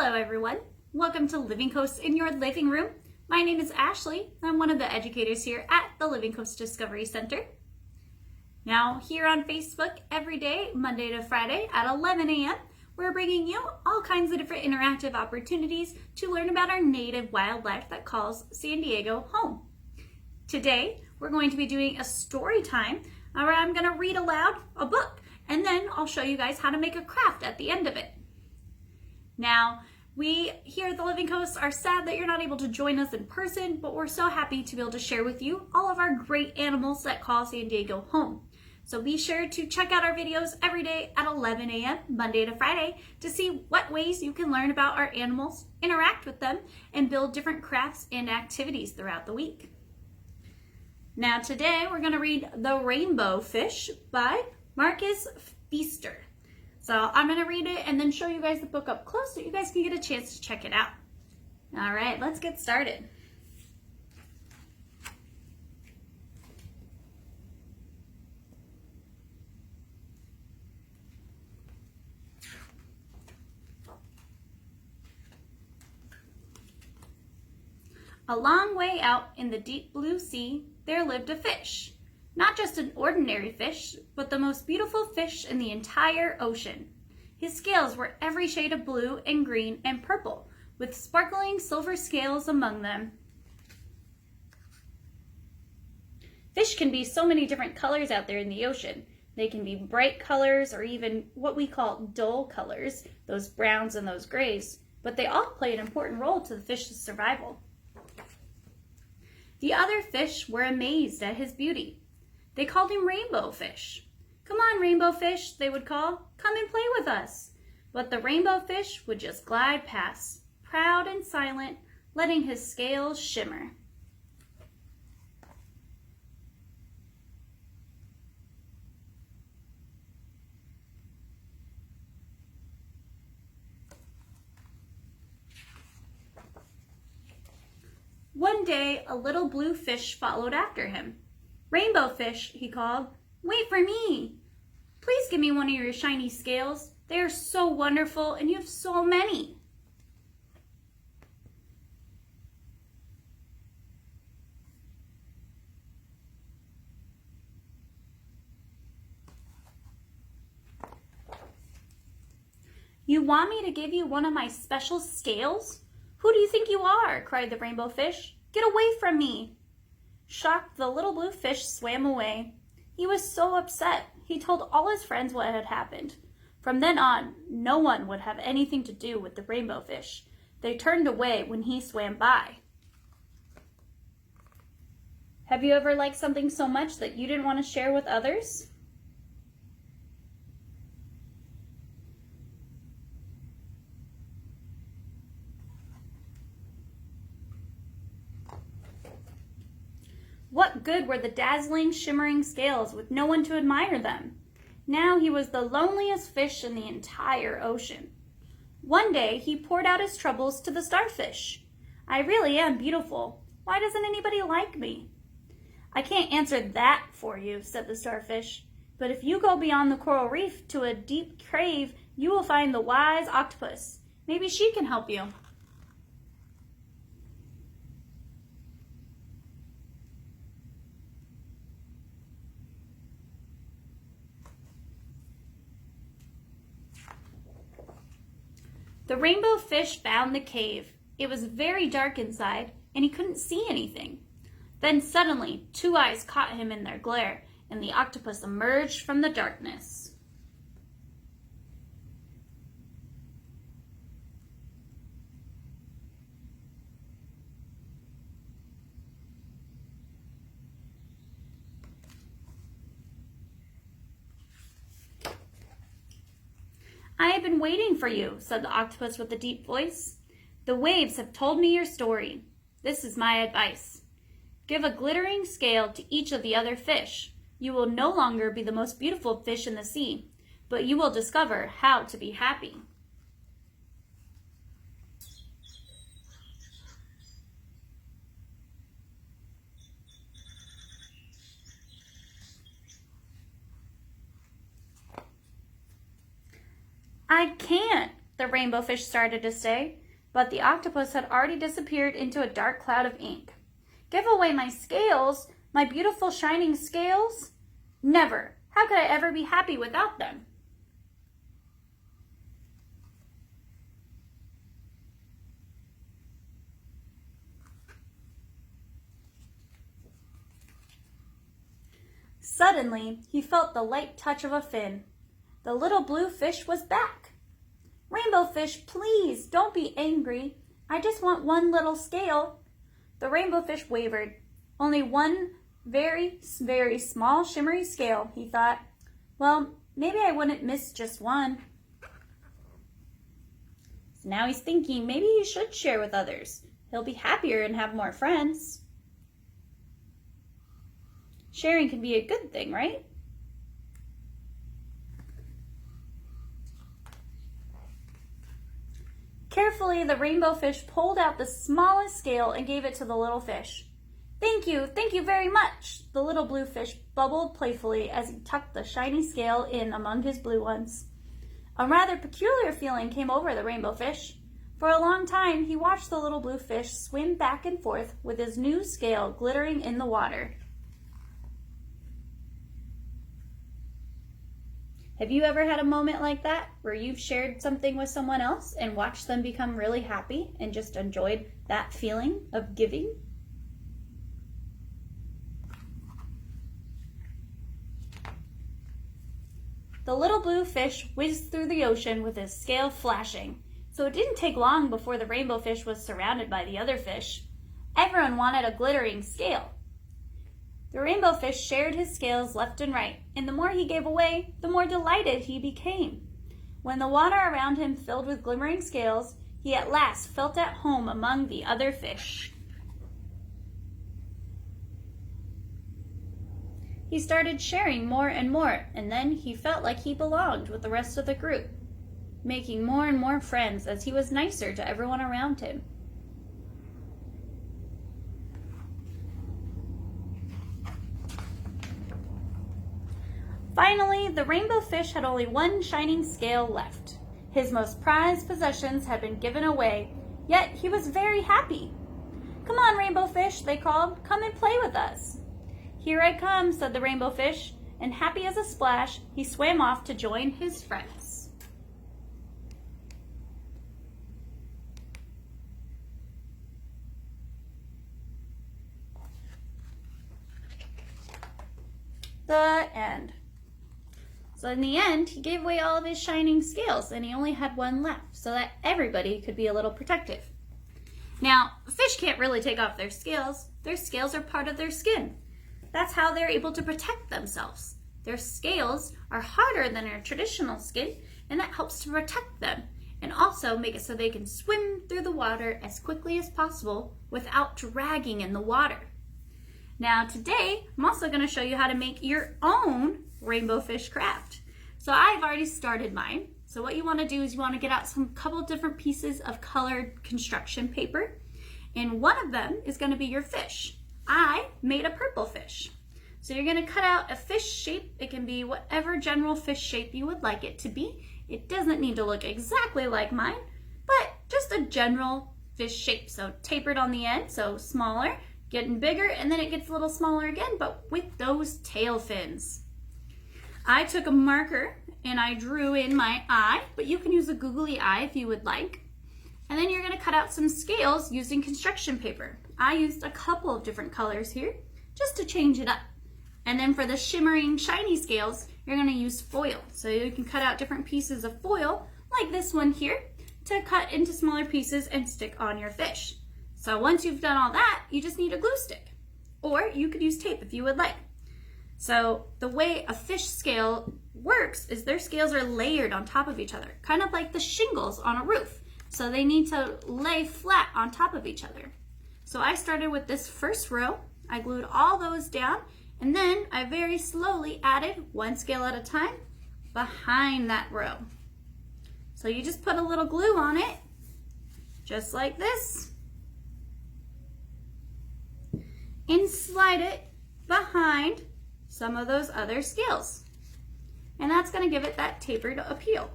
Hello everyone, welcome to Living Coast in your living room. My name is Ashley. I'm one of the educators here at the Living Coast Discovery Center. Now here on Facebook every day, Monday to Friday at 11 a.m., we're bringing you all kinds of different interactive opportunities to learn about our native wildlife that calls San Diego home. Today, we're going to be doing a story time where I'm going to read aloud a book and then I'll show you guys how to make a craft at the end of it. Now, we here at the Living Coast are sad that you're not able to join us in person, but we're so happy to be able to share with you all of our great animals that call San Diego home. So be sure to check out our videos every day at 11 a.m. Monday to Friday to see what ways you can learn about our animals, interact with them, and build different crafts and activities throughout the week. Now today we're going to read The Rainbow Fish by Marcus Pfister. So I'm going to read it and then show you guys the book up close so you guys can get a chance to check it out. All right, let's get started. A long way out in the deep blue sea, there lived a fish. Not just an ordinary fish, but the most beautiful fish in the entire ocean. His scales were every shade of blue and green and purple, with sparkling silver scales among them. Fish can be so many different colors out there in the ocean. They can be bright colors or even what we call dull colors, those browns and those grays, but they all play an important role to the fish's survival. The other fish were amazed at his beauty. They called him Rainbow Fish. "Come on, Rainbow Fish," they would call. "Come and play with us." But the Rainbow Fish would just glide past, proud and silent, letting his scales shimmer. One day, a little blue fish followed after him. "Rainbow Fish," he called, "wait for me. Please give me one of your shiny scales. They are so wonderful and you have so many." "You want me to give you one of my special scales? Who do you think you are?" cried the Rainbow Fish. "Get away from me." Shocked, the little blue fish swam away. He was so upset. He told all his friends what had happened. From then on, no one would have anything to do with the Rainbow Fish. They turned away when he swam by. Have you ever liked something so much that you didn't want to share with others? What good were the dazzling, shimmering scales with no one to admire them? Now he was the loneliest fish in the entire ocean. One day he poured out his troubles to the starfish. "I really am beautiful. Why doesn't anybody like me?" "I can't answer that for you," said the starfish. "But if you go beyond the coral reef to a deep cave, you will find the wise octopus. Maybe she can help you." The Rainbow Fish found the cave. It was very dark inside, and he couldn't see anything. Then suddenly, two eyes caught him in their glare, and the octopus emerged from the darkness. "I have been waiting for you," said the octopus with a deep voice. "The waves have told me your story. This is my advice. Give a glittering scale to each of the other fish. You will no longer be the most beautiful fish in the sea, but you will discover how to be happy." "I can't. the rainbow fish started to say, but the octopus had already disappeared into a dark cloud of ink. Give away my scales, my beautiful shining scales? Never. How could I ever be happy without them? Suddenly, he felt the light touch of a fin. The little blue fish was back. Rainbow fish, please, don't be angry. I just want one little scale. The rainbow fish wavered. Only one very, very small shimmery scale, he thought. Well, maybe I wouldn't miss just one. So now he's thinking maybe he should share with others. He'll be happier and have more friends. Sharing can be a good thing, right? Carefully, the rainbow fish pulled out the smallest scale and gave it to the little fish. Thank you very much, the little blue fish bubbled playfully as he tucked the shiny scale in among his blue ones. A rather peculiar feeling came over the rainbow fish. For a long time, he watched the little blue fish swim back and forth with his new scale glittering in the water. Have you ever had a moment like that where you've shared something with someone else and watched them become really happy and just enjoyed that feeling of giving? The little blue fish whizzed through the ocean with his scale flashing, so it didn't take long before the rainbow fish was surrounded by the other fish. Everyone wanted a glittering scale. The rainbow fish shared his scales left and right, and the more he gave away, the more delighted he became. When the water around him filled with glimmering scales, he at last felt at home among the other fish. He started sharing more and more, and then he felt like he belonged with the rest of the group, making more and more friends as he was nicer to everyone around him. Finally, the rainbow fish had only one shining scale left. His most prized possessions had been given away, yet he was very happy. Come on, rainbow fish, they called. Come and play with us. Here I come, said the rainbow fish, and happy as a splash, he swam off to join his friends. The end. So in the end, he gave away all of his shining scales, and he only had one left, so that everybody could be a little protective. Now, fish can't really take off their scales. Their scales are part of their skin. That's how they're able to protect themselves. Their scales are harder than our traditional skin, and that helps to protect them, and also make it so they can swim through the water as quickly as possible without dragging in the water. Now today, I'm also going to show you how to make your own rainbow fish craft. So I've already started mine. So what you want to do is you want to get out some couple different pieces of colored construction paper, and one of them is going to be your fish. I made a purple fish. So you're going to cut out a fish shape. It can be whatever general fish shape you would like it to be. It doesn't need to look exactly like mine, but just a general fish shape. So tapered on the end, so smaller, getting bigger, and then it gets a little smaller again, but with those tail fins. I took a marker and I drew in my eye, but you can use a googly eye if you would like. And then you're going to cut out some scales using construction paper. I used a couple of different colors here just to change it up. And then for the shimmering, shiny scales, you're going to use foil. So you can cut out different pieces of foil, like this one here, to cut into smaller pieces and stick on your fish. So once you've done all that, you just need a glue stick. Or you could use tape if you would like. So the way a fish scale works is their scales are layered on top of each other, kind of like the shingles on a roof. So they need to lay flat on top of each other. So I started with this first row. I glued all those down, and then I very slowly added one scale at a time behind that row. So you just put a little glue on it, just like this, and slide it behind some of those other scales. And that's going to give it that tapered appeal.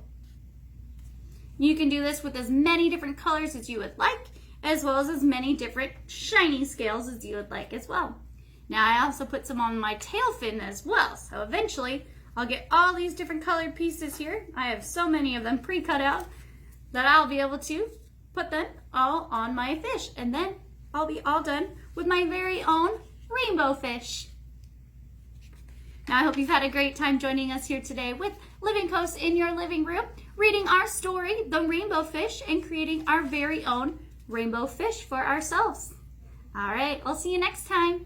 You can do this with as many different colors as you would like, as well as many different shiny scales as you would like as well. Now I also put some on my tail fin as well, so eventually I'll get all these different colored pieces here. I have so many of them pre-cut out that I'll be able to put them all on my fish, and then I'll be all done with my very own rainbow fish. Now I hope you've had a great time joining us here today with Living Coast in your living room, reading our story, The Rainbow Fish, and creating our very own rainbow fish for ourselves. All right, I'll see you next time.